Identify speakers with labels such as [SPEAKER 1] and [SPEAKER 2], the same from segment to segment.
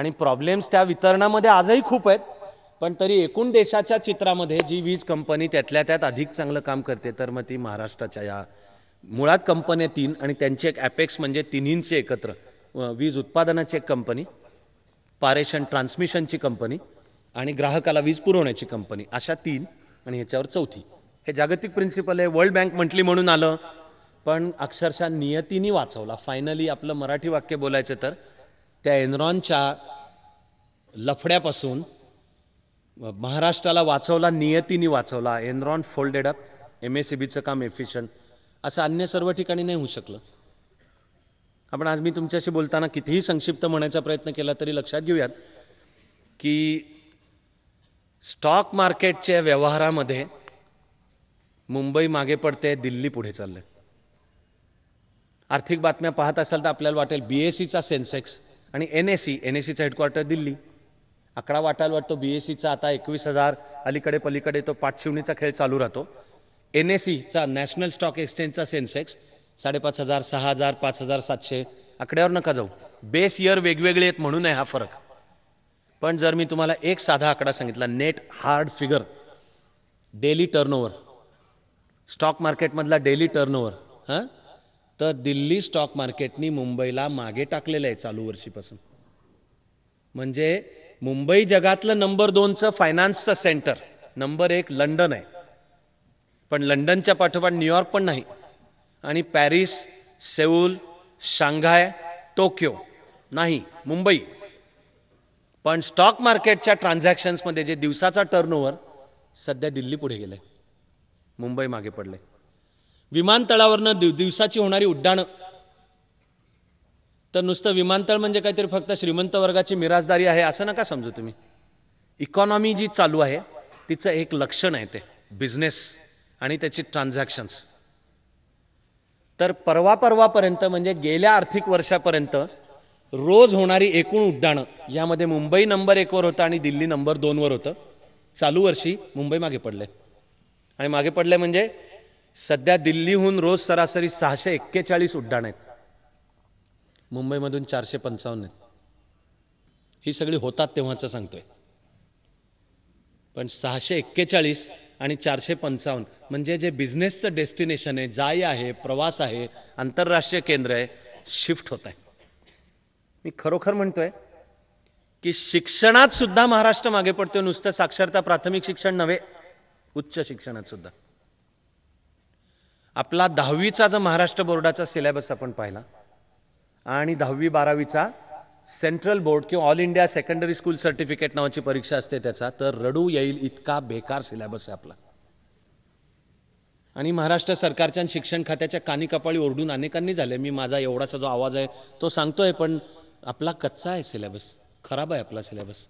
[SPEAKER 1] आणि प्रॉब्लेम्स त्या वितरणामध्ये आजही खूप आहेत, पण तरी एकूण देशाच्या चित्रामध्ये जी वीज कंपनी त्यातल्या त्यात अधिक चांगलं काम करते तर मग ती महाराष्ट्राच्या या मुळात कंपन्या तीन आणि त्यांची एक ॲपेक्स म्हणजे तिन्हींचे एकत्र वीज उत्पादनाची एक कंपनी, पारेषण ट्रान्समिशनची कंपनी आणि ग्राहकाला वीज पुरवण्याची कंपनी, अशा तीन आणि ह्याच्यावर चौथी. हे जागतिक प्रिन्सिपल आहे. वर्ल्ड बँक म्हटली म्हणून आलं, पण अक्षरशः नियतीने वाचवला. फायनली आपलं मराठी वाक्य बोलायचं तर त्या एनरॉनच्या लफड्यापासून महाराष्ट्राला वाचवला, नियतीने वाचवला. एनरॉन फोल्डेड अप, MSEBीचं काम एफिशियंट, असं अन्य सर्व ठिकाणी नाही होऊ शकलं. आपण आज मी तुमच्याशी बोलताना कितीही संक्षिप्त म्हणायचा प्रयत्न केला तरी लक्षात घेऊयात की स्टॉक मार्केटच्या व्यवहारामध्ये मुंबई मागे पडते, दिल्ली पुढे चालले. आर्थिक बातम्या पाहत असाल तर आपल्याला वाटेल BSEचा सेन्सेक्स आणि NSEचा हेडक्वार्टर दिल्ली, आकडा वाटायला वाटतो. BSEचा आता 21,000 अलीकडे पलीकडे तो पाठशिवणीचा खेळ चालू राहतो. NSEचा नॅशनल स्टॉक एक्सचेंजचा सेन्सेक्स 5,500, 6,000, 5,700. आकड्यावर नका जाऊ, बेस इयर वेगवेगळे आहेत म्हणून आहे हा फरक. पण जर मी तुम्हाला एक साधा आकडा सांगितला, net hard figure, daily turnover, stock मार्केटमधला डेली टर्नओव्हर, हां, तर दिल्ली स्टॉक मार्केटनी मुंबईला मागे टाकलेलं आहे चालू वर्षीपासून. म्हणजे मुंबई जगातलं नंबर 2चं फायनान्सचं सेंटर, नंबर 1 लंडन आहे, पण लंडनच्या पाठोपाठ न्यूयॉर्क पण नाही, आणि पॅरिस, सेऊल, शांघाय, टोक्यो नाही, मुंबई. पण स्टॉक मार्केटच्या ट्रान्झॅक्शन्समध्ये जे दिवसाचा टर्नओव्हर, सध्या दिल्ली पुढे गेलंय, मुंबई मागे पडले. विमानतळावरनं दिवसाची होणारी उड्डाणं, तर नुसतं विमानतळ म्हणजे काहीतरी फक्त श्रीमंत वर्गाची मिराजदारी आहे असं नका समजू तुम्ही. इकॉनॉमी जी चालू आहे तिचं एक लक्षण आहे, ते बिझनेस आणि त्याची ट्रान्झॅक्शन्स. तर परवापर्यंत म्हणजे गेल्या आर्थिक वर्षापर्यंत रोज होणारी एकूण उड्डाणं यामध्ये मुंबई नंबर 1 वर होतं आणि दिल्ली नंबर 2 वर होतं. चालू वर्षी मुंबई मागे पडले, आणि मागे पडले म्हणजे सध्या दिल्लीहून रोज सरासरी 641 उड्डाणं आहेत, मुंबईमधून 455 आहेत. ही सगळी होतात तेव्हाचं सांगतोय. पण 641 आणि 455 म्हणजे जे बिझनेसचं डेस्टिनेशन आहे, जाय आहे, प्रवास आहे, आंतरराष्ट्रीय केंद्र आहे, शिफ्ट होत आहे. मी खरोखर म्हणतोय की शिक्षणात सुद्धा महाराष्ट्र मागे पडतोय. नुसतं साक्षरता प्राथमिक शिक्षण नव्हे, उच्च शिक्षणात सुद्धा. आपला 10वीचा जो महाराष्ट्र बोर्डाचा सिलेबस आपण पाहिला आणि 10वी-12वीचा सेंट्रल बोर्ड किंवा all India secondary school certificate नावाची परीक्षा असते त्याचा, तर रडू येईल इतका बेकार सिलेबस आहे आपला. आणि महाराष्ट्र सरकारच्या शिक्षण खात्याच्या कानी कपाळी ओरडून अनेकांनी झाले. मी माझा एवढासा जो आवाज आहे तो सांगतोय, पण आपला कच्चा आहे सिलेबस, खराब आहे आपला सिलेबस.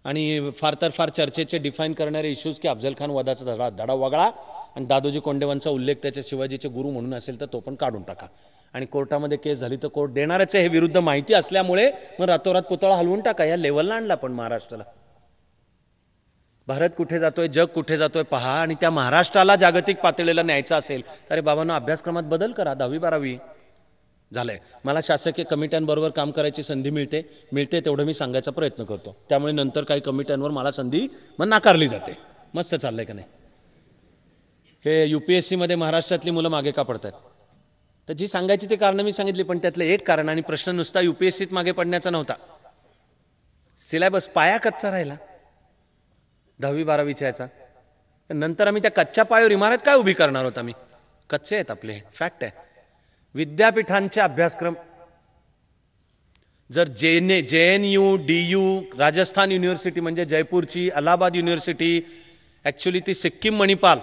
[SPEAKER 1] आणि फार तर फार चर्चेचे डिफाईन करणारे इश्यूज की अफजल खान वधाचा धडा वगळा आणि दादोजी कोंडदेवांचा उल्लेख त्याच्या शिवाजीचे गुरु म्हणून असेल तर तो पण काढून टाका. आणि कोर्टामध्ये केस झाली तर कोर्ट देणारच आहे हे विरुद्ध माहिती असल्यामुळे मग रातोरात पुतळा हलवून टाका. या लेवलला आणला पण महाराष्ट्राला. भारत कुठे जातोय, जग कुठे जातोय पहा, आणि त्या महाराष्ट्राला जागतिक पातळीला न्यायचं असेल तर बाबांनो अभ्यासक्रमात बदल करा. 10वी-12वी झालंय. मला शासकीय कमिट्यांबरोबर काम करायची संधी मिळते तेवढं मी सांगायचा प्रयत्न करतो. त्यामुळे नंतर काही कमिट्यांवर मला संधी मग नाकारली जाते. मस्त चाललंय का नाही. हे UPSC मध्ये महाराष्ट्रातली मुलं मागे का पडतात, तर जी सांगायची ती कारणं मी सांगितली, पण त्यातलं एक कारण, आणि प्रश्न नुसता UPSCत मागे पडण्याचा नव्हता, सिलेबस पाया कच्चा राहिला 10वी-12वीच्या याचा. नंतर आम्ही त्या कच्च्या पायावर इमारत काय उभी करणार होता. आम्ही कच्चे आहेत आपले, फॅक्ट आहे. विद्यापीठांचे अभ्यासक्रम जर JNU, DU, राजस्थान युनिव्हर्सिटी म्हणजे जयपूरची, अलाहाबाद युनिव्हर्सिटी, ॲक्च्युली ती सिक्कीम, मणिपाल,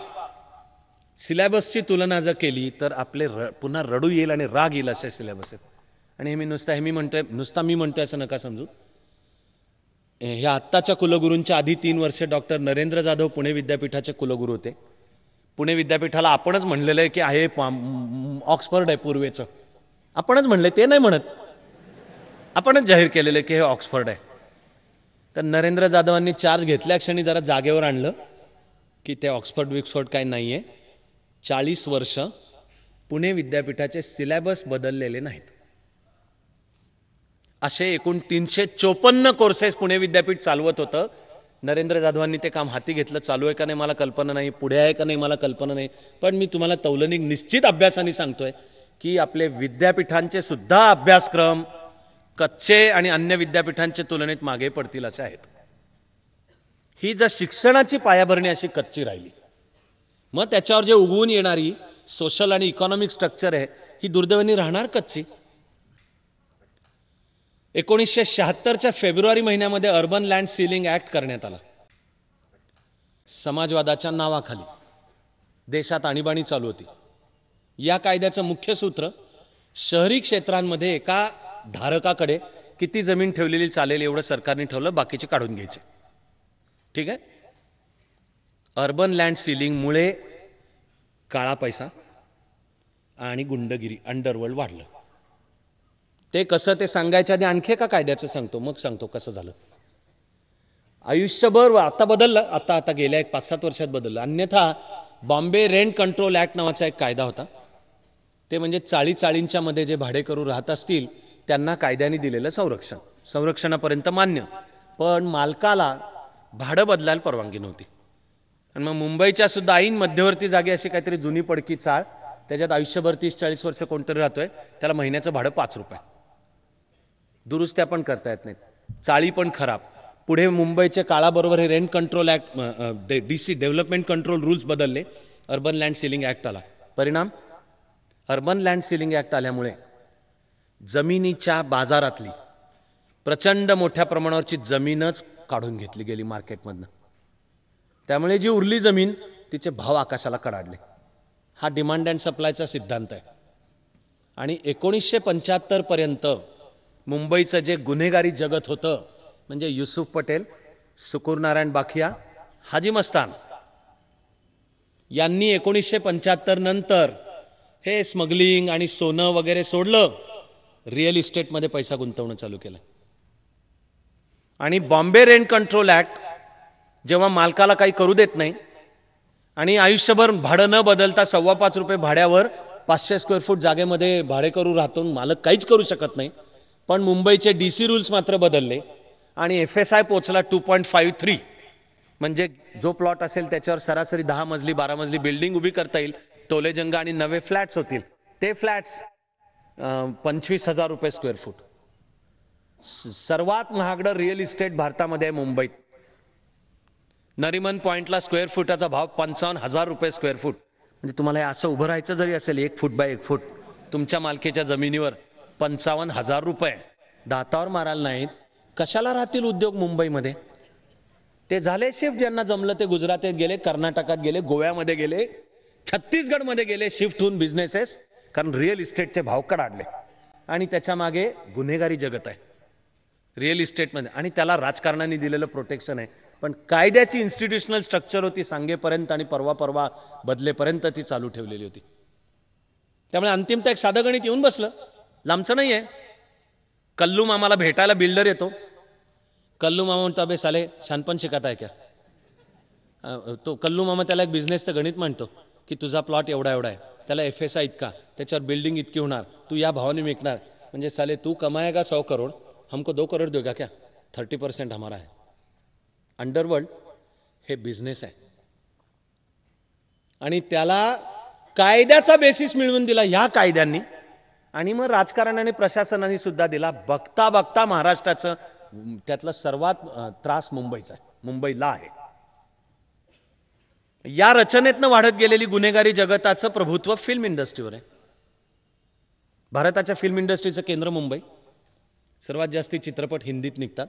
[SPEAKER 1] सिलेबसची तुलना जर केली तर आपले पुन्हा रडू येईल आणि राग येईल असे सिलेबस आहेत. आणि हे मी म्हणतोय असं नका समजू. ह्या आत्ताच्या कुलगुरूंच्या आधी 3 वर्ष डॉक्टर नरेंद्र जाधव पुणे विद्यापीठाचे कुलगुरू होते. पुणे विद्यापीठाला आपणच म्हणलेलं आहे की आहे ऑक्सफर्ड आहे पूर्वेचं, आपणच म्हणले, ते नाही म्हणत, आपणच जाहीर केलेलं आहे की हे ऑक्सफर्ड आहे. तर नरेंद्र जाधवांनी चार्ज घेतल्या क्षणी जरा जागेवर आणलं की ते ऑक्सफर्ड काय नाही आहे. 40 वर्ष पुणे विद्यापीठाचे सिलेबस बदललेले नाहीत. असे एकूण 354 कोर्सेस पुणे विद्यापीठ चालवत होतं. नरेंद्र जाधवांनी ते काम हाती घेतलं. चालू आहे का नाही मला कल्पना नाही, पुढे आहे का नाही मला कल्पना नाही, पण मी तुम्हाला तौलनिक निश्चित अभ्यासाने सांगतोय की आपले विद्यापीठांचे सुद्धा अभ्यासक्रम कच्चे आणि अन्य विद्यापीठांच्या तुलनेत मागे पडतील असे आहेत. ही जर शिक्षणाची पायाभरणी अशी कच्ची राहिली, मग त्याच्यावर जे उगवून येणारी सोशल आणि इकॉनॉमिक स्ट्रक्चर आहे ही दुर्दैवाने राहणार कच्ची. 1976च्या फेब्रुवारी महिन्यामध्ये अर्बन लँड सीलिंग ऍक्ट करण्यात आला. समाजवादाच्या नावाखाली देशात आणीबाणी चालू होती. या कायद्याचं मुख्य सूत्र शहरी क्षेत्रांमध्ये एका धारकाकडे किती जमीन ठेवलेली चालेल एवढं सरकारने ठेवलं, बाकीचे काढून घ्यायचे. ठीक आहे. अर्बन लँड सीलिंगमुळे काळा पैसा आणि गुंडगिरी अंडरवर्ल्ड वाढलं. ते कसं ते सांगायच्या आधी आणखी एका कायद्याचं सांगतो, मग सांगतो कसं झालं. आयुष्यभर आता बदललं, आता गेल्या 5-7 वर्षात बदललं. अन्यथा बॉम्बे रेंट कंट्रोल ऍक्ट नावाचा एक कायदा होता. ते म्हणजे चाळींच्या मध्ये जे भाडेकरू राहत असतील त्यांना कायद्याने दिलेलं संरक्षणापर्यंत मान्य, पण मालकाला भाडं बदलायला परवानगी नव्हती. आणि मग मुंबईच्या सुद्धा ऐन मध्यवर्ती जागी अशी काहीतरी जुनी पडकी चाळ, त्याच्यात आयुष्यभर 30-40 वर्ष कोणतरी राहतोय, त्याला महिन्याचं भाडं 5 रुपये. दुरुस्त्या पण करता येत नाहीत, चाळी पण खराब. पुढे मुंबईच्या काळाबरोबर हे rent control act DC development control rules बदलले, अर्बन लँड सीलिंग ऍक्ट आला. परिणाम अर्बन लँड सीलिंग ऍक्ट आल्यामुळे जमिनीच्या बाजारातली प्रचंड मोठ्या प्रमाणावरची जमीनच काढून घेतली गेली मार्केटमधनं. त्यामुळे जी उरली जमीन तिचे भाव आकाशाला कडाडले. हा डिमांड अँड सप्लायचा सिद्धांत आहे. आणि 1975 पर्यंत मुंबईचं जे गुन्हेगारी जगत होतं, म्हणजे युसुफ पटेल, सुकुर नारायण बाखिया, हाजी मस्तान यांनी 1975 नंतर हे स्मगलिंग आणि सोनं वगैरे सोडलं, रिअल इस्टेटमध्ये पैसा गुंतवणं चालू केलं. आणि बॉम्बे रेंट कंट्रोल ऍक्ट जेव्हा मालकाला काही करू देत नाही आणि आयुष्यभर भाडं न बदलता 5.25 रुपये भाड्यावर 500 स्क्वेअर फूट जागेमध्ये भाडेकरू राहतो, मालक काहीच करू शकत नाही. पण मुंबईचे DC रूल्स मात्र बदलले आणि FSI पोचला 2.53. म्हणजे जो प्लॉट असेल त्याच्यावर सरासरी 10 मजली 12 मजली बिल्डिंग उभी करता येईल. टोलेजंग आणि नवे फ्लॅट्स होतील. ते फ्लॅट्स 25,000 रुपये स्क्वेअर फूट. सर्वात महागडं रिअल इस्टेट भारतामध्ये आहे मुंबईत. नरिमन पॉइंटला स्क्वेअर फुटाचा भाव 55,000 रुपये स्क्वेअर फूट. म्हणजे तुम्हाला असं उभं राहायचं जरी असेल 1 फूट बाय 1 फूट तुमच्या मालकीच्या जमिनीवर 55,000 रुपये. दातावर मारायला नाहीत, कशाला राहतील उद्योग मुंबईमध्ये. ते झाले शिफ्ट, ज्यांना जमलं ते गुजरातात गेले, कर्नाटकात गेले, गोव्यामध्ये गेले, छत्तीसगडमध्ये गेले शिफ्ट होऊन बिझनेसेस, कारण रिअल इस्टेटचे भाव कडाडले. आणि त्याच्या मागे गुन्हेगारी जगत आहे रिअल इस्टेटमध्ये, आणि त्याला राजकारणाने दिलेलं प्रोटेक्शन आहे. पण कायद्याची इन्स्टिट्यूशनल स्ट्रक्चर होती सांगेपर्यंत आणि परवा बदलेपर्यंत ती चालू ठेवलेली होती. त्यामुळे अंतिमतः एक साधं गणित येऊन बसलं, लांबचं नाही आहे. कल्लू मामाला भेटायला बिल्डर येतो. कल्लू मामा म्हणतो, अबे साले शानपण शिकत आहे क्या. तो कल्लू मामा त्याला एक बिझनेसचं गणित म्हणतो की तुझा प्लॉट एवढा आहे, त्याला FSI इतका, त्याच्यावर बिल्डिंग इतकी होणार, तू या भावाने विकणार, म्हणजे साले तू कमाएगा 100 करोड़, हमको 2 करोड़ देगा क्या, 30% हमारा है. अंडरवर्ल्ड हे बिझनेस आहे. आणि त्याला कायद्याचा बेसिस मिळवून दिला ह्या कायद्यांनी, आणि मग राजकारण आणि प्रशासनाने सुद्धा दिला. बघता बघता महाराष्ट्राचं त्यातला सर्वात त्रास मुंबईचा आहे, मुंबईला आहे. या रचनेतनं वाढत गेलेली गुन्हेगारी जगताचं प्रभुत्व फिल्म इंडस्ट्रीवर आहे. भारताच्या फिल्म इंडस्ट्रीचं केंद्र मुंबई. सर्वात जास्ती चित्रपट हिंदीत निघतात.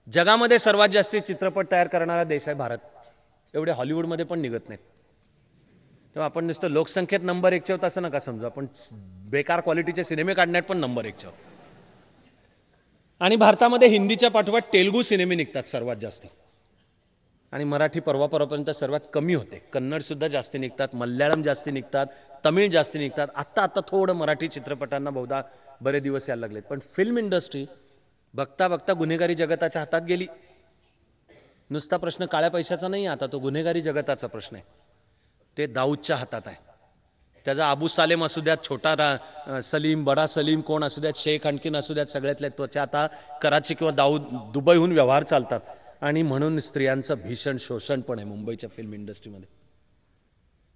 [SPEAKER 1] जगामध्ये सर्वात जास्ती चित्रपट तयार करणारा देश आहे भारत. एवढे हॉलिवूडमध्ये पण निघत नाहीत. तेव्हा आपण नुसतं लोकसंख्येत नंबर 1 वर असं नका समजू, आपण बेकार क्वालिटीचे सिनेमे काढण्यात पण नंबर 1 वर. आणि भारतामध्ये हिंदीच्या पाठोपाठ तेलुगू सिनेमे निघतात सर्वात जास्ती, आणि मराठी परवापर्यंत सर्वात कमी होते. कन्नड सुद्धा जास्ती निघतात, मल्याळम जास्ती निघतात, तमिळ जास्ती निघतात. आता थोडं मराठी चित्रपटांना बहुधा बरे दिवस यायला लागलेत. पण फिल्म इंडस्ट्री बघता बघता गुन्हेगारी जगताच्या हातात गेली. नुसता प्रश्न काळ्या पैशाचा नाही, आता तो गुन्हेगारी जगताचा प्रश्न आहे. ते दाऊदच्या हातात आहे. त्याचा अबू सालेम असू द्यात, सलीम, बडा सलीम कोण असू द्यात, शेख आणखीन असू द्यात, सगळ्यातले त्वचा आता कराची किंवा दुबईहून व्यवहार चालतात. आणि म्हणून स्त्रियांचं भीषण शोषण पण आहे मुंबईच्या फिल्म इंडस्ट्रीमध्ये.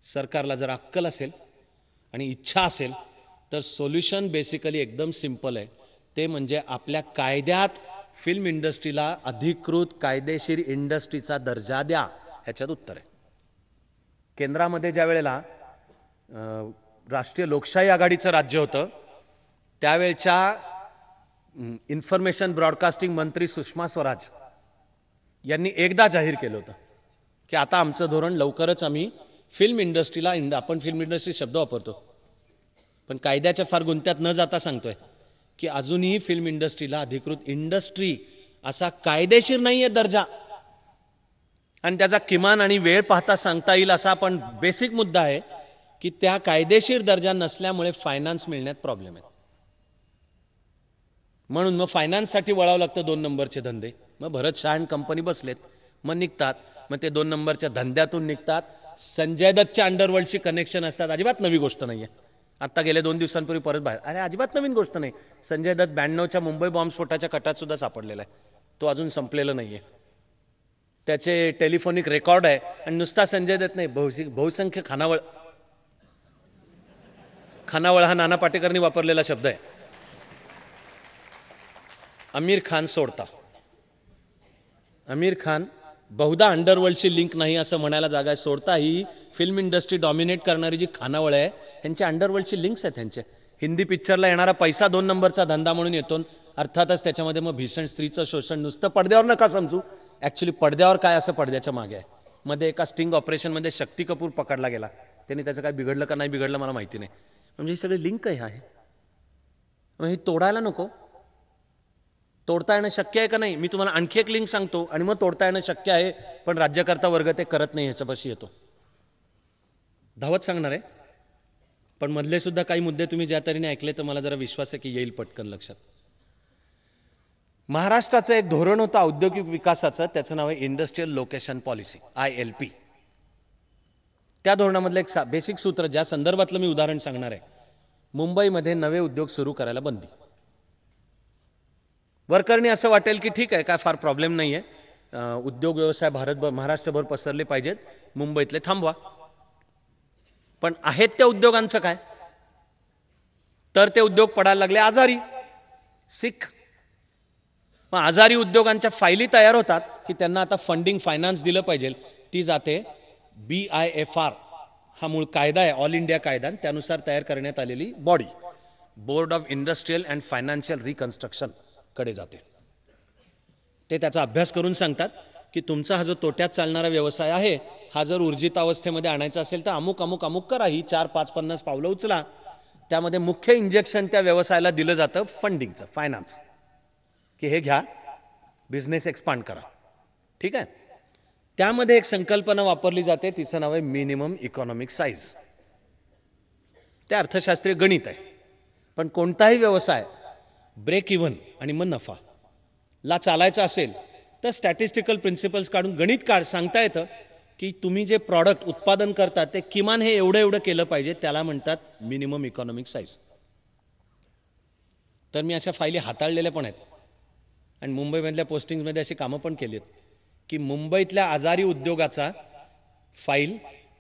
[SPEAKER 1] सरकारला जर अक्कल असेल आणि इच्छा असेल तर सोल्युशन बेसिकली एकदम सिंपल आहे. ते म्हणजे आपल्या कायद्यात फिल्म इंडस्ट्रीला अधिकृत कायदेशीर इंडस्ट्रीचा दर्जा द्या. ह्याच्यात उत्तर आहे. केंद्रामध्ये ज्या वेळेला राष्ट्रीय लोकशाही आघाडीचं राज्य होतं त्यावेळच्या इन्फॉर्मेशन ब्रॉडकास्टिंग मंत्री सुषमा स्वराज यांनी एकदा जाहीर केलं होतं की आता आमचं धोरण लवकरच आम्ही फिल्म इंडस्ट्रीला, आपण फिल्म इंडस्ट्री शब्द वापरतो पण कायद्याच्या फार गुंत्यात न जाता सांगतोय की अजूनही फिल्म इंडस्ट्रीला अधिकृत इंडस्ट्री असा कायदेशीर नाहीये दर्जा. आणि त्याचा किमान आणि वेळ पाहता सांगता येईल असा पण बेसिक मुद्दा आहे की त्या कायदेशीर दर्जा नसल्यामुळे फायनान्स मिळण्यात प्रॉब्लेम आहे. म्हणून मग फायनान्ससाठी वळावं लागतं 2 नंबरचे धंदे. मग भरत शहा कंपनी बसलेत, मग निघतात, मग ते 2 नंबरच्या धंद्यातून निघतात. संजय दत्तच्या अंडरवर्ल्डशी कनेक्शन असतात. अजिबात नवी गोष्ट नाहीये. आत्ता गेले 2 दिवसांपूर्वी परत बाहेर, अरे अजिबात नवीन गोष्ट नाही. संजय दत्त 92च्या मुंबई बॉम्बस्फोटाच्या कटात सुद्धा सापडलेला आहे. तो अजून संपलेला नाहीये. त्याचे टेलिफोनिक रेकॉर्ड आहे. आणि नुसता संजय दत्त नाही, बहुसंख्य खानावळ हा नाना पाटेकरनी वापरलेला शब्द आहे. आमिर खान सोडता, आमिर खान बहुधा अंडरवर्ल्डशी लिंक नाही असं म्हणायला जागा आहे. सोडता ही फिल्म इंडस्ट्री डॉमिनेट करणारी जी खानावळ आहे यांचे अंडरवर्ल्डशी लिंक्स आहेत. त्यांचे हिंदी पिक्चरला येणारा पैसा 2 नंबरचा धंदा म्हणून येतो. अर्थातच त्याच्यामध्ये मग भीषण स्त्रीचं शोषण. नुसतं पडद्यावर नका समजू, ॲक्च्युली पडद्यावर काय असं पडद्याच्या मागे आहे. मध्ये एका स्टिंग ऑपरेशनमध्ये शक्ती कपूर पकडला गेला. त्यांनी त्याचं काय बिघडलं का नाही बिघडलं मला माहिती नाही. म्हणजे ही सगळी लिंक आहे. मग ही तोडायला नको. तोडता येणं शक्य आहे का नाही, मी तुम्हाला आणखी एक लिंक सांगतो आणि मग तोडता येणं शक्य आहे पण राज्यकर्ता वर्ग ते करत नाही ह्याच्यापाशी येतो. धावत सांगणार आहे पण मधले सुद्धा काही मुद्दे तुम्ही ज्या तऱ्हेने ऐकले तर मला जरा विश्वास आहे की येईल पटकन लक्षात. महाराष्ट्राचं एक धोरण होतं औद्योगिक विकासाचं, त्याचं नाव आहे इंडस्ट्रियल लोकेशन पॉलिसी, ILP. त्या धोरणामधलं एक बेसिक सूत्र ज्या संदर्भातलं मी उदाहरण सांगणार आहे. मुंबईमध्ये नवे उद्योग सुरू करायला बंदी. वरकरणी असं वाटेल की ठीक आहे, काय फार प्रॉब्लेम नाही आहे, उद्योग व्यवसाय महाराष्ट्रभर पसरले पाहिजेत, मुंबईतले थांबवा. पण आहेत त्या उद्योगांचं काय, तर ते उद्योग पडायला लागले आजारी, सिक. मग आजारी उद्योगांच्या फायली तयार होतात की त्यांना आता फंडिंग फायनान्स दिलं पाहिजे. ती जाते BIFR, हा मूळ कायदा आहे, ऑल इंडिया कायदा, त्यानुसार तयार करण्यात आलेली body, board of industrial and financial reconstruction कडे जाते. ते त्याचा अभ्यास करून सांगतात की तुमचा हा जो तोट्यात चालणारा व्यवसाय आहे हा जर ऊर्जित अवस्थेमध्ये आणायचा असेल तर अमुक अमुक अमुक करा, ही 4, 5, 50 पावलं उचला. त्यामध्ये मुख्य इंजेक्शन त्या व्यवसायाला दिलं जातं फंडिंगचं, फायनान्स, की हे घ्या, बिझनेस एक्सपांड करा. ठीक आहे. त्यामध्ये एक संकल्पना वापरली जाते, तिचं नाव आहे मिनिमम इकॉनॉमिक साईज. ते अर्थशास्त्रीय गणित आहे. पण कोणताही व्यवसाय ब्रेक इव्हन आणि मग नफा ला चालायचा असेल तर स्टॅटिस्टिकल प्रिन्सिपल्स काढून गणित सांगता येतं की तुम्ही जे प्रॉडक्ट उत्पादन करता ते किमान हे एवढं एवढं केलं पाहिजे, त्याला म्हणतात मिनिमम इकॉनॉमिक साईज. तर मी अशा फायली हाताळलेल्या पण आहेत आणि मुंबईमधल्या पोस्टिंगमध्ये अशी कामं पण केली आहेत की मुंबईतल्या आजारी उद्योगाचा फाईल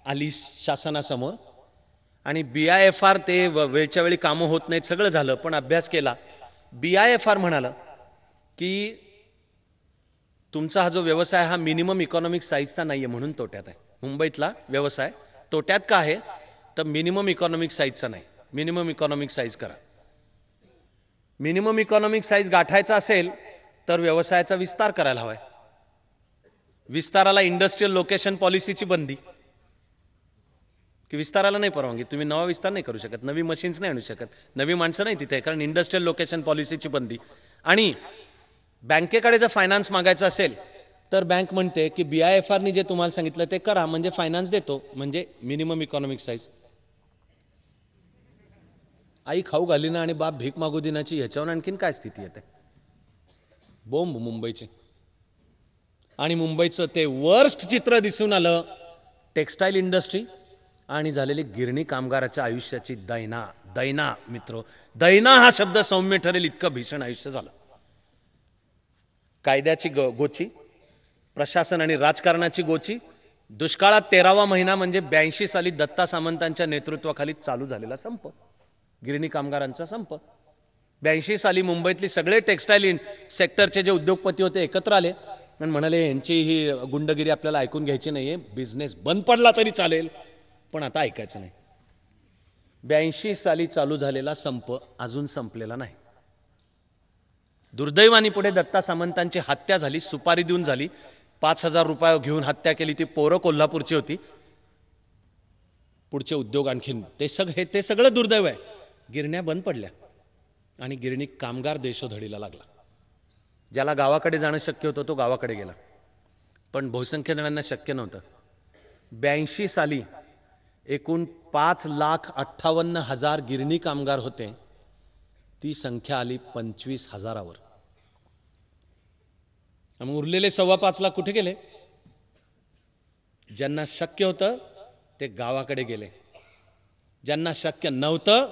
[SPEAKER 1] आली शासनासमोर आणि BIFR ते वेळच्या वेळी कामं होत नाहीत, सगळं झालं, पण अभ्यास केला. BIFR म्हणालं की तुमचा हा जो व्यवसाय हा मिनिमम इकॉनॉमिक साईजचा नाहीये म्हणून तोट्यात आहे. मुंबईतला व्यवसाय तोट्यात का आहे तर मिनिमम इकॉनॉमिक साईजचा नाही, मिनिमम इकॉनॉमिक साईज करा. मिनिमम इकॉनॉमिक साईज गाठायचा असेल तर व्यवसायाचा विस्तार करायला हवाय. विस्ताराला इंडस्ट्रियल लोकेशन पॉलिसीची बंदी, की विस्ताराला नाही परवानगी, तुम्ही नवा विस्तार नाही करू शकत, नवी मशीन्स नाही आणू शकत, नवी माणसं नाही तिथे, कारण इंडस्ट्रियल लोकेशन पॉलिसीची बंदी. आणि बँकेकडे जर फायनान्स मागायचं असेल तर बँक म्हणते की BIFRनी जे तुम्हाला सांगितलं ते करा, म्हणजे फायनान्स देतो, म्हणजे मिनिमम इकॉनॉमिक साईज. आई खाऊ घालीना आणि बाप भीक मागू दिनाची, ह्याच्यावर आणखीन काय स्थिती येते. बोंब मुंबईची. आणि मुंबईचं ते वर्स्ट चित्र दिसून आलं टेक्स्टाईल इंडस्ट्री आणि झालेली गिरणी कामगाराच्या आयुष्याची दैना दैना मित्र, दैना हा शब्द सौम्य ठरेल इतकं भीषण आयुष्य झालं. कायद्याची गोची, प्रशासन आणि राजकारणाची गोची. दुष्काळात 13वा महिना म्हणजे 82 साली दत्ता सामंतांच्या नेतृत्वाखाली चालू झालेला संप, गिरणी कामगारांचा संप. 82 साली मुंबईतले सगळे टेक्स्टाईल सेक्टरचे जे उद्योगपती होते एकत्र आले आणि म्हणाले यांची ही गुंडगिरी आपल्याला ऐकून घ्यायची नाहीये, बिझनेस बंद पडला तरी चालेल पण आता ऐकायचं नाही. 82 साली चालू झालेला संप अजून संपलेला नाही. दुर्दैवाने पुढे दत्ता सामंतांची हत्या झाली, सुपारी देऊन झाली. 5,000 रुपये घेऊन हत्या केली. ती पोरं कोल्हापूरची होती. पुढचे उद्योग आणखीन ते सगळं दुर्दैव आहे. गिरण्या बंद पडल्या आणि गिरणी कामगार देशोधडीला लागला. ज्याला गावाकडे जाणं शक्य होतं तो गावाकडे गेला, पण बहुसंख्य जणांना शक्य नव्हतं. 82 साली एकूण 5,58,000 गिरणी कामगार होते. ती संख्या आली 25,000वर. मग उरलेले 5.25 लाख कुठे गेले? ज्यांना शक्य होतं ते गावाकडे गेले, ज्यांना शक्य नव्हतं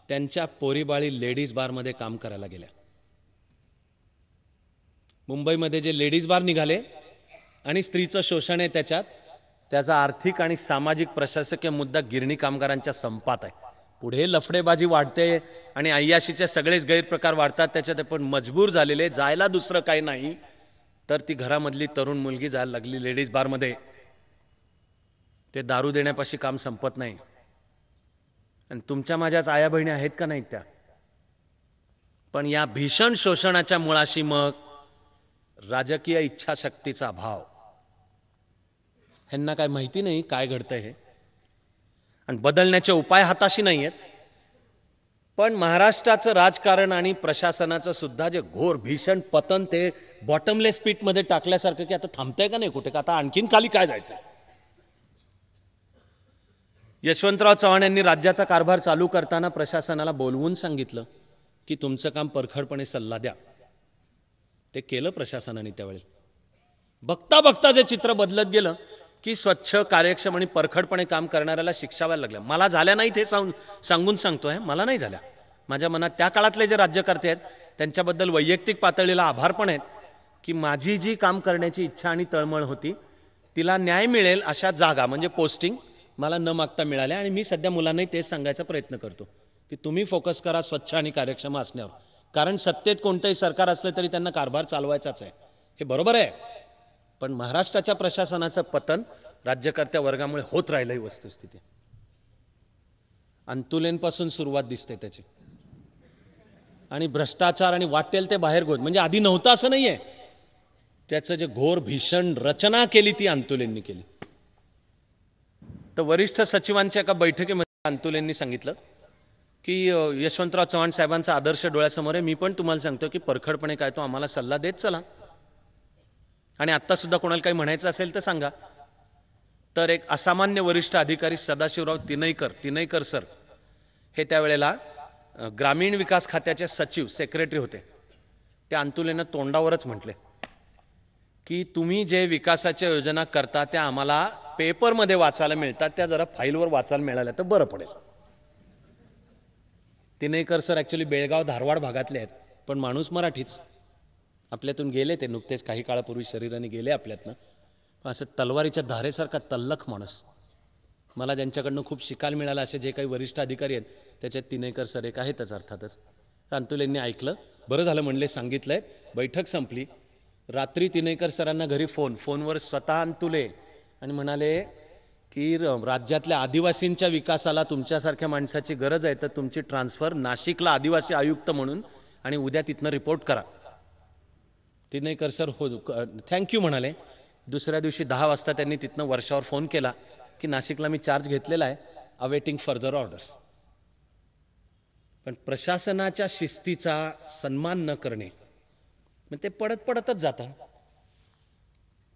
[SPEAKER 1] त्यांच्या पोरीबाळी लेडीज बारमध्ये काम करायला गेल्या. मुंबईमध्ये जे लेडीज बार निघाले आणि स्त्रीचं शोषण आहे त्याचा आर्थिक आणि सामाजिक प्रशासकीय मुद्दा गिरणी कामगारांच्या संपात आहे. पुढे लफडेबाजी वाढते आणि अय्याशीचे सगळेच गैरप्रकार वाढतात. त्याच्यात पण मजबूर झालेले, जायला दुसरं काही नाही तर ती घरामधली तरुण मुलगी जायला लागली लेडीज बारमध्ये. ते दारू देण्यापाशी काम संपत नाही. आणि तुमच्या माझ्याच आया बहिणी आहेत का नाहीत त्या? पण या भीषण शोषणाच्या मुळाशी मग राजकीय इच्छाशक्तीचा अभाव. ह्यांना काय माहिती नाही काय घडतंय हे, आणि बदलण्याचे उपाय हाताशी नाही आहेत. पण महाराष्ट्राचं राजकारण आणि प्रशासनाचं सुद्धा जे घोर भीषण पतन ते बॉटमलेस पिट मध्ये टाकल्यासारखं की आता थांबतंय का नाही कुठे, का आता आणखीन खाली काय जायचं. यशवंतराव चव्हाण यांनी राज्याचा कारभार चालू करताना प्रशासनाला बोलवून सांगितलं की तुमचं काम परखडपणे सल्ला द्या. ते केलं प्रशासनाने त्यावेळी. बघता बघता जे चित्र बदलत गेलं की स्वच्छ, कार्यक्षम आणि परखडपणे काम करणाऱ्याला शिक्षा व्हायला लागल्या. मला झाल्या नाहीत हे सांगून सांगतोय, मला नाही झाल्या. माझ्या मनात त्या काळातले जे राज्यकर्ते आहेत त्यांच्याबद्दल वैयक्तिक पातळीला आभार पण आहेत की माझी जी काम करण्याची इच्छा आणि तळमळ होती तिला न्याय मिळेल अशा जागा म्हणजे पोस्टिंग मला न मागता मिळाल्या. आणि मी सध्या मुलांनाही तेच सांगायचा प्रयत्न करतो की तुम्ही फोकस करा स्वच्छ आणि कार्यक्षम असण्यावर, कारण सत्तेत कोणतंही सरकार असलं तरी त्यांना कारभार चालवायचाच आहे, हे बरोबर आहे. पण महाराष्ट्राच्या प्रशासनाचं पतन राज्यकर्त्या वर्गामुळे होत राहिलं ही वस्तुस्थिती. अंतुलेंपासून सुरुवात दिसते त्याची. आणि भ्रष्टाचार आणि वाटेल ते बाहेर गोद, म्हणजे आधी नव्हतं असं नाहीये. त्याचं जे घोर भीषण रचना केली ती अंतुलेंनी केली. तर वरिष्ठ सचिवांच्या एका बैठकीमध्ये अंतुलेंनी सांगितलं की यशवंतराव चव्हाण साहेबांचा आदर्श डोळ्यासमोर आहे, मी पण तुम्हाला सांगतो की परखडपणे काय तो आम्हाला सल्ला देत चला, आणि आत्ता सुद्धा कोणाला काही म्हणायचं असेल तर सांगा. तर एक असामान्य वरिष्ठ अधिकारी सदाशिवराव तिनईकर सर हे त्यावेळेला ग्रामीण विकास खात्याचे सचिव सेक्रेटरी होते. त्या अंतुलेनं तोंडावरच म्हटले की तुम्ही जे विकासाच्या योजना करता त्या आम्हाला पेपरमध्ये वाचायला मिळतात, त्या जरा फाईलवर वाचायला मिळाल्या तर बरं पडेल. तिनईकर सर ॲक्च्युली बेळगाव धारवाड भागातले आहेत, पण माणूस मराठीच. आपल्यातून गेले ते नुकतेच काही काळापूर्वी शरीराने गेले आपल्यातनं. असं तलवारीच्या धारेसारखा तल्लख माणूस. मला ज्यांच्याकडनं खूप शिकायला मिळालं असे जे काही वरिष्ठ अधिकारी आहेत त्याच्यात तिनईकर सर एक आहेतच अर्थातच. अंतुलेंनी ऐकलं, बरं झालं म्हणले, सांगितलंय. बैठक संपली. रात्री तिनईकर सरांना घरी फोनवर स्वतः अंतुले आणि म्हणाले की राज्यातल्या आदिवासींच्या विकासाला तुमच्यासारख्या माणसाची गरज आहे, तर तुमची ट्रान्सफर नाशिकला आदिवासी आयुक्त म्हणून आणि उद्या तिथनं रिपोर्ट करा. तिनईकर सर हो थँक्यू म्हणाले. दुसऱ्या दिवशी 10 वाजता त्यांनी तिथनं वर्षावर फोन केला की नाशिकला मी चार्ज घेतलेला आहे, अवेटिंग फर्दर ऑर्डर्स. पण प्रशासनाच्या शिस्तीचा सन्मान न करणे मग ते पडतच जातं.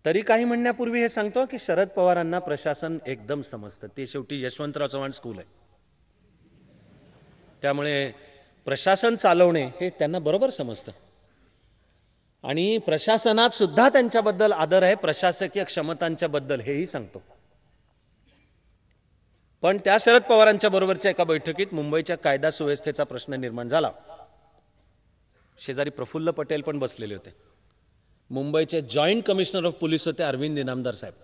[SPEAKER 1] तरी काही म्हणण्यापूर्वी हे सांगतो की शरद पवारांना प्रशासन एकदम समजतं. ते शेवटी यशवंतराव चव्हाण स्कूल आहे, त्यामुळे प्रशासन चालवणे हे त्यांना बरोबर समजतं. आणि प्रशासनात सुद्धा त्यांच्याबद्दल आदर आहे, प्रशासकीय क्षमतांच्या बद्दल हेही सांगतो. पण त्या शरद पवारांच्या बरोबरच्या एका बैठकीत मुंबईच्या कायदा सुव्यवस्थेचा प्रश्न निर्माण झाला. शेजारी प्रफुल्ल पटेल पण बसलेले होते. मुंबईचे जॉईंट कमिशनर ऑफ पोलीस होते अरविंद इनामदार साहेब.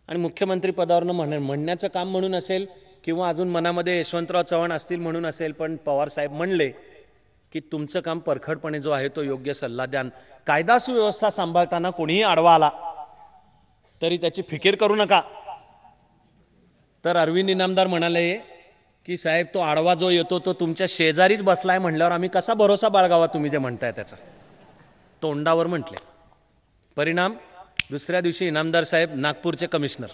[SPEAKER 1] आणि मुख्यमंत्री पदावरनं म्हणण्याचं काम म्हणून असेल किंवा अजून मनामध्ये यशवंतराव चव्हाण असतील म्हणून असेल, पण पवार साहेब म्हणले की तुमचं काम परखडपणे जो आहे तो योग्य सल्ला द्यान. कायदा सुव्यवस्था सांभाळताना कोणीही आडवा आला तरी त्याची फिकीर करू नका. तर अरविंद इनामदार म्हणाले की साहेब तो आडवा जो येतो तो तुमच्या शेजारीच बसलाय म्हणल्यावर आम्ही कसा भरोसा बाळगावा तुम्ही जे म्हणताय त्याचा. तोंडावर म्हटले. परिणाम दुसऱ्या दिवशी इनामदार साहेब नागपूरचे कमिशनर,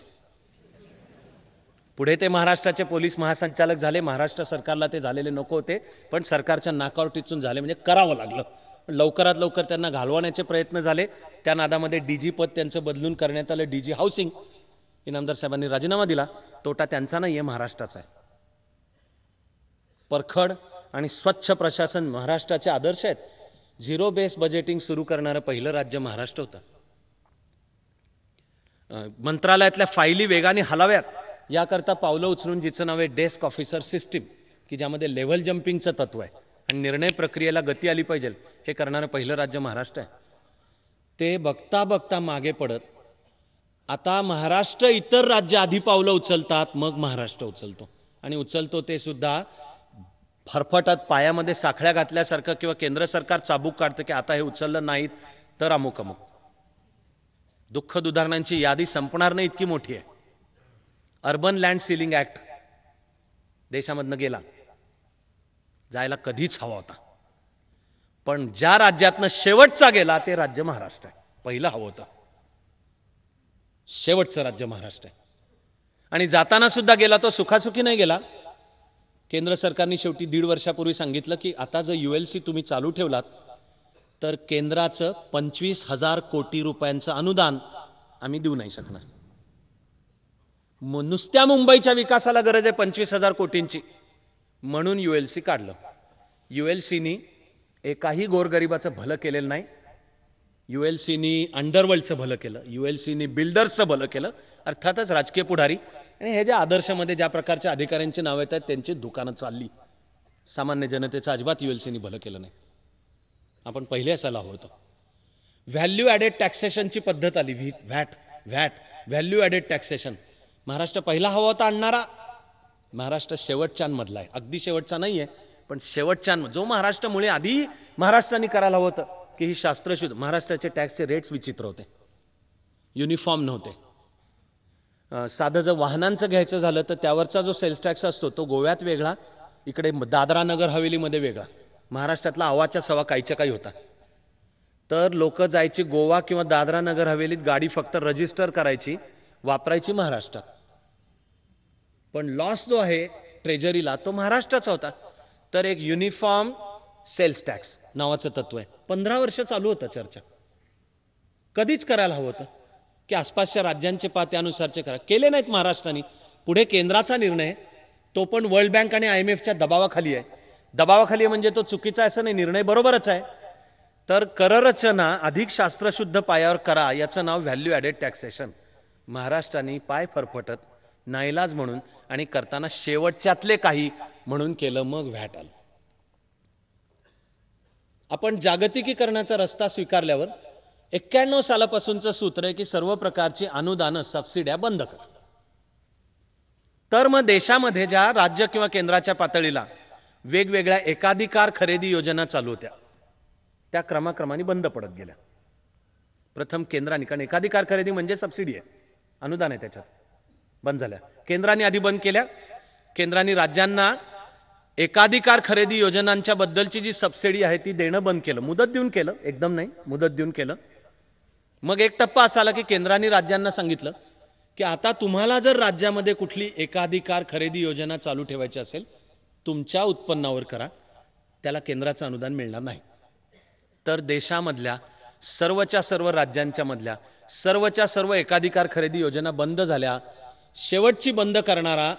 [SPEAKER 1] पुढे ते महाराष्ट्राचे पोलीस महासंचालक झाले. महाराष्ट्र सरकारला ते झालेले नको होते, पण सरकारच्या नाकावर टिचून झाले म्हणजे करावं लागलं. लवकरात लवकर त्यांना घालवण्याचे प्रयत्न झाले. त्या नादामध्ये डीजी पद त्यांचं बदलून करण्यात आलं, डीजी हाऊसिंग. इनामदार साहेबांनी राजीनामा दिला. तोटा त्यांचा नाही आहे, महाराष्ट्राचा आहे. परखड आणि स्वच्छ प्रशासन महाराष्ट्राचे आदर्श आहेत. झिरो बेस बजेटिंग सुरू करणारं पहिलं राज्य महाराष्ट्र होतं. मंत्रालयातल्या फाईली वेगाने हलाव्यात याकरता पावलं उचलून जिचं नाव आहे डेस्क ऑफिसर सिस्टीम, की ज्यामध्ये लेव्हल जम्पिंगचं तत्व आहे आणि निर्णय प्रक्रियेला गती आली पाहिजे, हे करणारं पहिलं राज्य महाराष्ट्र आहे. ते बघता बघता मागे पडत आता महाराष्ट्र इतर राज्य आधी पावलं उचलतात, मग महाराष्ट्र उचलतो. आणि उचलतो ते सुद्धा फरफटत पायामध्ये साखळ्या घातल्यासारखं, किंवा केंद्र सरकार चाबूक काढतं की आता हे उचललं नाहीत तर अमुक अमुक. दुःखद उदाहरणांची यादी संपणार नाही इतकी मोठी आहे. अर्बन लँड सीलिंग ऍक्ट देशामधनं गेला, जायला कधीच हवा होता. पण ज्या राज्यातनं शेवटचा गेला ते राज्य महाराष्ट्र आहे. पहिलं हवं होतं, शेवटचं राज्य महाराष्ट्र आहे. आणि जाताना सुद्धा गेला तो सुखासुखी नाही गेला. केंद्र सरकारने शेवटी 1.5 वर्षापूर्वी सांगितलं की आता जर ULC तुम्ही चालू ठेवलात तर केंद्राचं 25,000 कोटी रुपयांचं अनुदान आम्ही देऊ नाही शकणार. नुसत्या मुंबईच्या विकासाला गरज आहे 25,000 कोटींची, म्हणून ULC काढलं. ULCनी एकाही गोरगरिबाचं भलं केलेलं नाही. ULCनी अंडरवर्ल्डचं भलं केलं, ULCनी बिल्डर्सचं भलं केलं, अर्थातच राजकीय पुढारी आणि हे ज्या आदर्शमध्ये ज्या प्रकारच्या अधिकाऱ्यांची नावं येत आहेत त्यांची दुकानं चालली. सामान्य जनतेचं अजिबात ULCनी भलं केलं नाही. आपण पहिले असायला हवं होतं. व्हॅल्यू ॲडेड टॅक्सेशनची पद्धत आली, VAT value added taxation. Maharashtra पहिला हवा होता आणणारा, महाराष्ट्र शेवटच्यांमधला आहे. अगदी शेवटचा नाही आहे, पण शेवटच्या जो महाराष्ट्रामुळे आधी महाराष्ट्राने करायला हवं होतं की ही शास्त्रशुद्ध. महाराष्ट्राचे टॅक्सचे रेट्स विचित्र होते, युनिफॉर्म नव्हते. साधं जर वाहनांचं घ्यायचं झालं तर त्यावरचा जो सेल्स टॅक्स असतो तो गोव्यात वेगळा, इकडे दादरा नगर हवेलीमध्ये वेगळा. महाराष्ट्रातला आवाच्या सवा काहीच्या काही होता. तर लोक जायची गोवा किंवा दादरा नगर हवेलीत, गाडी फक्त रजिस्टर करायची, वापरायची महाराष्ट्रात. पण लॉस जो आहे ट्रेजरीला तो महाराष्ट्राचा होता. तर एक युनिफॉर्म सेल्स टॅक्स नावाचं तत्व आहे. 15 वर्ष चालू होतं चर्चा. कधीच करायला हवं होतं की आसपासच्या राज्यांचे पा त्यानुसारचे करा. केले नाहीत महाराष्ट्राने. पुढे केंद्राचा निर्णय, तो पण वर्ल्ड बँक आणि IMFच्या दबावाखाली आहे. दबावाखाली म्हणजे तो चुकीचा असं नाही, निर्णय बरोबरच आहे. तर कररचना अधिक शास्त्रशुद्ध पायावर करा, याचं नाव व्हॅल्यू ॲडेड टॅक्सेशन. महाराष्ट्राने पाय फरफटत नाईलाज म्हणून आणि करताना शेवटच्यातले काही म्हणून केलं, मग व्हॅट आलं. आपण जागतिकीकरणाचा रस्ता स्वीकारल्यावर 91 सालापासूनचं सूत्र आहे की सर्व प्रकारची अनुदानं सबसिड्या बंद करा. तर मग देशामध्ये ज्या राज्य किंवा केंद्राच्या पातळीला वेगवेगळ्या एकाधिकार खरेदी योजना चालू होत्या त्या क्रमाक्रमाने बंद पडत गेल्या. प्रथम केंद्राने, कारण एकाधिकार खरेदी म्हणजे सबसिडी आहे, अनुदान आहे, त्याच्यात बंद झाल्या. केंद्राने आधी बंद केल्या. केंद्राने राज्यांना एकाधिकार खरेदी योजनांच्या बद्दलची जी सबसिडी आहे ती देणं बंद केलं. मुदत देऊन केलं, एकदम नाही, मुदत देऊन केलं. मग एक टप्पा असा आला की केंद्राने राज्यांना सांगितलं की आता तुम्हाला जर राज्यामध्ये कुठली एकाधिकार खरेदी योजना चालू ठेवायची असेल तुमच्या उत्पन्नावर करा, त्याला केंद्राचं अनुदान मिळणार नाही. तर देशामधल्या सर्वच्या सर्व राज्यांच्या मधल्या सर्वच्या सर्व एकाधिकार खरेदी योजना बंद झाल्या. शेवटची बंद करणारा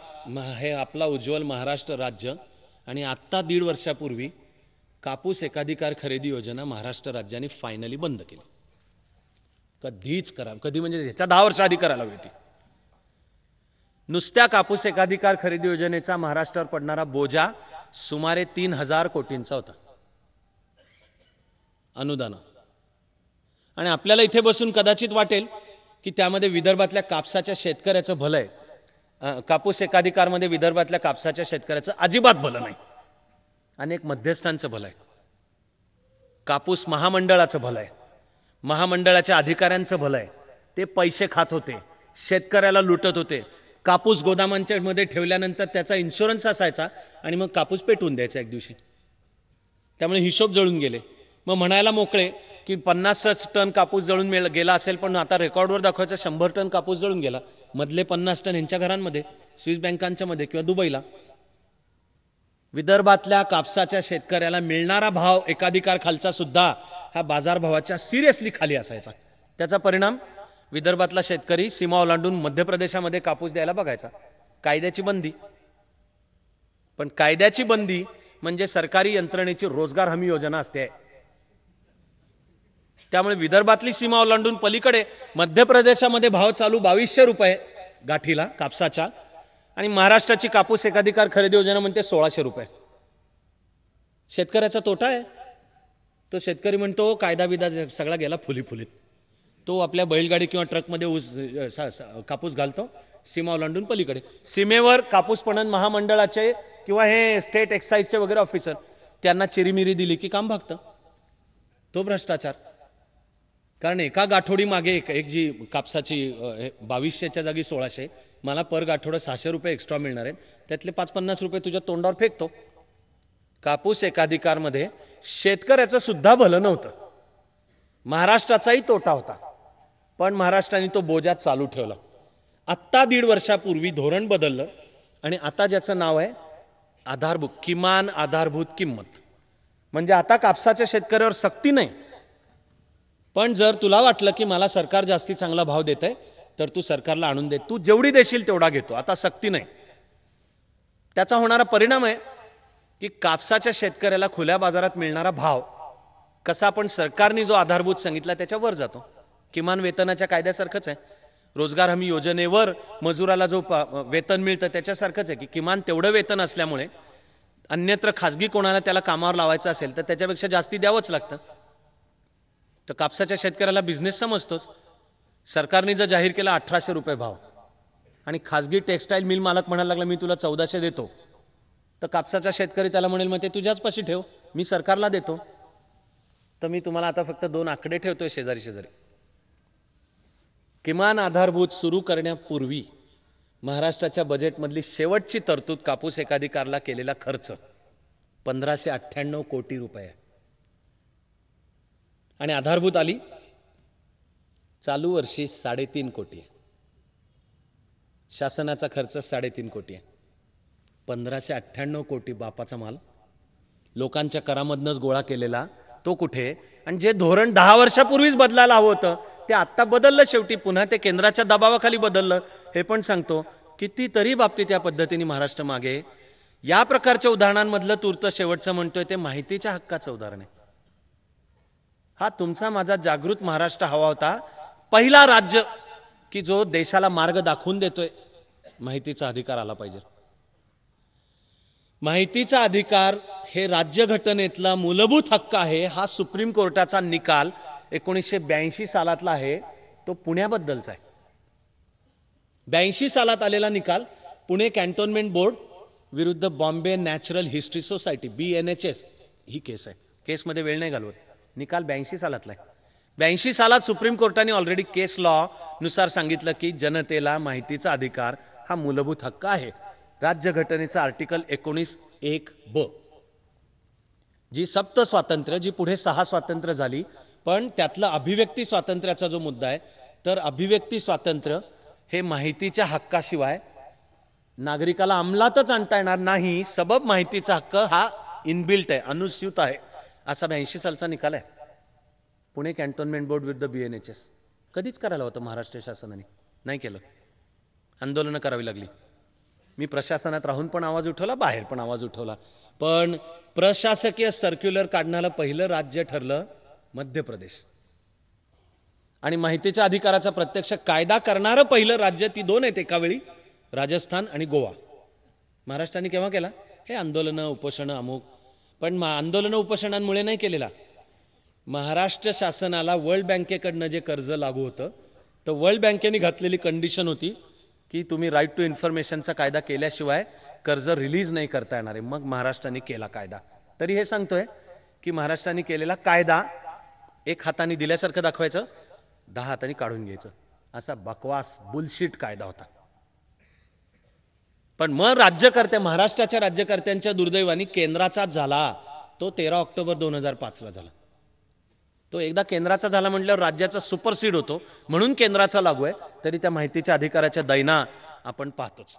[SPEAKER 1] हे आपला उज्ज्वल महाराष्ट्र राज्य. आणि आत्ता 1.5 वर्षापूर्वी कापूस एकाधिकार खरेदी योजना महाराष्ट्र राज्याने फायनली बंद केली. कधीच करा, कधी म्हणजे ह्याच्या 10 वर्ष आधी करायला हवी होती. नुसत्या कापूस एकाधिकार खरेदी योजनेचा महाराष्ट्रावर पडणारा बोजा सुमारे 3,000 कोटींचा होता अनुदान. आणि आपल्याला इथे बसून कदाचित वाटेल की त्यामध्ये विदर्भातल्या कापसाच्या शेतकऱ्याचं भलं आहे. कापूस एकाधिकारमध्ये विदर्भातल्या कापसाच्या शेतकऱ्याचं अजिबात भलं नाही. अनेक मध्यस्थांचं भलं आहे. कापूस महामंडळाचं भलं आहे. महामंडळाच्या अधिकाऱ्यांचं भलं आहे. ते पैसे खात होते, शेतकऱ्याला लुटत होते. कापूस गोदामांच्या मध्ये ठेवल्यानंतर त्याचा इन्शुरन्स असायचा आणि मग कापूस पेटवून द्यायचा एक दिवशी. त्यामुळे हिशोब जळून गेले. मग म्हणायला मोकळे की 50 टन कापूस जळून गेला असेल, पण आता रेकॉर्डवर दाखवायचं 100 टन कापूस जळून गेला. मधले 50 टन यांच्या घरांमध्ये, स्विस बँकांच्या मध्ये किंवा दुबईला. विदर्भातल्या कापसाच्या शेतकऱ्याला मिळणारा भाव एकाधिकार खालचा सुद्धा हा बाजारभावाच्या सिरियसली खाली असायचा. त्याचा परिणाम विदर्भातला शेतकरी सीमा ओलांडून मध्य प्रदेशामध्ये कापूस द्यायला बघायचा. कायद्याची बंदी. पण कायद्याची बंदी म्हणजे सरकारी यंत्रणेची रोजगार हमी योजना असते. त्यामुळे विदर्भातली सीमा ओलांडून पलीकडे मध्य प्रदेशामध्ये भाव चालू 2200 रुपये गाठीला कापसाच्या, आणि महाराष्ट्राची कापूस एकाधिकार खरेदी योजना म्हणते 1600 रुपये. शेतकऱ्याचा तोटा आहे. तो शेतकरी म्हणतो कायदा बिदा सगळा गेला फुलीफुलीत. तो आपल्या बैलगाडी किंवा ट्रकमध्ये कापूस घालतो सीमा ओलांडून पलीकडे. सीमेवर कापूस पणन महामंडळाचे किंवा हे स्टेट एक्साईजचे वगैरे ऑफिसर त्यांना चिरीमिरी दिली की काम भागतं. तो भ्रष्टाचार. कारण एका गाठोडी मागे एक जी कापसाची 2200च्या जागी 1600, मला पर गाठोडं 600 रुपये एक्स्ट्रा मिळणार आहेत. त्यातले 5-50 रुपये तुझ्या तोंडावर फेकतो. कापूस एकाधिकारमध्ये शेतकऱ्याचं सुद्धा भलं नव्हतं. महाराष्ट्राचाही तोटा होता. पण महाराष्ट्राने तो बोजा चालू ठेवला. आत्ता 1.5 वर्षापूर्वी धोरण बदललं आणि आता ज्याचं नाव आहे आधारभूत, किमान आधारभूत किंमत. म्हणजे आता कापसाच्या शेतकऱ्यावर सक्ती नाही. पण जर तुला वाटलं की मला सरकार जास्ती चांगला भाव देतंय तर तू सरकारला आणून दे, तू जेवढी देशील तेवढा घेतो. आता सक्ती नाही. त्याचा होणारा परिणाम आहे की कापसाच्या शेतकऱ्याला खुल्या बाजारात मिळणारा भाव कसा आपण सरकारने जो आधारभूत सांगितला त्याच्या वर जातो. किमान वेतनाच्या कायद्यासारखंच आहे. रोजगार हमी योजनेवर मजुराला जो वेतन मिळतं त्याच्यासारखंच आहे की किमान तेवढं वेतन असल्यामुळे अन्यत्र खाजगी कोणाला त्याला कामावर लावायचं असेल तर त्याच्यापेक्षा जास्ती द्यावंच लागतं. तर कापसाच्या शेतकऱ्याला बिझनेस समजतोच. सरकारने जर जाहीर केला 1800 रुपये भाव आणि खाजगी टेक्स्टाईल मिल मालक म्हणायला लागला मी तुला 1400 देतो, तर कापसाचा शेतकरी त्याला म्हणेल मग ते तुझ्याच पाशी ठेव, मी सरकारला देतो. तर मी तुम्हाला आता फक्त 2 आकडे ठेवतोय शेजारी शेजारी. किमान आधारभूत सुरू करण्यापूर्वी महाराष्ट्राच्या बजेटमधली शेवटची तरतूद कापूस एकाधिकारला केलेला खर्च 1598 कोटी रुपये. आणि आधारभूत आली चालू वर्षी 3.5 कोटी. शासनाचा खर्च 3.5 कोटी आहे. 1598 कोटी बापाचा माल लोकांच्या करामधनच गोळा केलेला तो कुठे? आणि जे धोरण 10 वर्षापूर्वीच बदलायला हवं होतं ते आत्ता बदललं. शेवटी पुन्हा ते केंद्राच्या दबावाखाली बदललं. हे पण सांगतो कितीतरी बाबतीत या पद्धतीने महाराष्ट्र मागे. या प्रकारच्या उदाहरणांमधलं तूर्त शेवटचं म्हणतोय ते माहितीच्या हक्काचं उदाहरण आहे. हा तुमचा माझा जागृत महाराष्ट्र हवा होता. पहिला राज्य की जो देशाला मार्ग दाखवून देतोय. माहितीचा अधिकार आला पाहिजे. माहितीचा अधिकार हे राज्यघटनेतला मूलभूत हक्क आहे. हा सुप्रीम कोर्टाचा निकाल 1982 सालातला आहे. तो पुण्याबद्दलचा आहे. 82 सालात आलेला निकाल पुणे कॅन्टोन्मेंट बोर्ड विरुद्ध Bombay natural history society BNHS ही केस आहे. केसमध्ये वेळ नाही घालवत. निकाल 82 सालातला आहे. 82 सालात सुप्रीम कोर्टाने ऑलरेडी केस लॉ नुसार सांगितलं की जनतेला माहितीचा अधिकार हा मूलभूत हक्क आहे. राज्यघटनेचा आर्टिकल 19(1)(ब) जी सप्त स्वातंत्र्य, जी पुढे 6 स्वातंत्र्य झाली, पण त्यातला अभिव्यक्ती स्वातंत्र्याचा जो मुद्दा आहे, तर अभिव्यक्ती स्वातंत्र्य हे माहितीच्या हक्काशिवाय नागरिकाला अंमलातच आणता येणार नाही. सबब माहितीचा हक्क हा इनबिल्ट आहे, अनुस्यूत आहे, असा 82 सालचा निकाल आहे. पुणे कॅन्टोन्मेंट बोर्ड विरुद्ध BNHS. कधीच करायला होतं महाराष्ट्र शासनाने, नाही केलं. आंदोलनं करावी लागली. मी प्रशासनात राहून पण आवाज उठवला, बाहेर पण आवाज उठवला. पण प्रशासकीय सर्क्युलर काढणारं पहिलं राज्य ठरलं मध्य प्रदेश. आणि माहितीच्या अधिकाराचा प्रत्यक्ष कायदा करणारं पहिलं राज्य, ती 2 आहेत एका वेळी, राजस्थान आणि गोवा. महाराष्ट्राने केव्हा केला? हे आंदोलनं उपोषणं अमुक. पण आंदोलनं उपोषणांमुळे नाही केलेला. महाराष्ट्र शासनाला वर्ल्ड बँकेकडनं जे कर्ज लागू होतं तर वर्ल्ड बँकेने घातलेली कंडिशन होती की तुम्ही राईट टू इन्फॉर्मेशनचा कायदा केल्याशिवाय कर्ज रिलीज नाही करता येणार आहे. मग महाराष्ट्राने केला कायदा. तरी हे सांगतोय की महाराष्ट्राने केलेला कायदा एक हाताने दिल्यासारखं दाखवायचं, 10 हाताने काढून घ्यायचं, असा बकवास बुलशिट कायदा होता. पण मग महाराष्ट्राच्या राज्यकर्त्यांच्या दुर्दैवाने केंद्राचा झाला तो 13 ऑक्टोबर 2005ला झाला. तो एकदा केंद्राचा झाला म्हटल्यावर राज्याचा सुपरसीड होतो, म्हणून केंद्राचा लागू आहे. तरी त्या माहितीच्या अधिकाराच्या दैना आपण पाहतोच.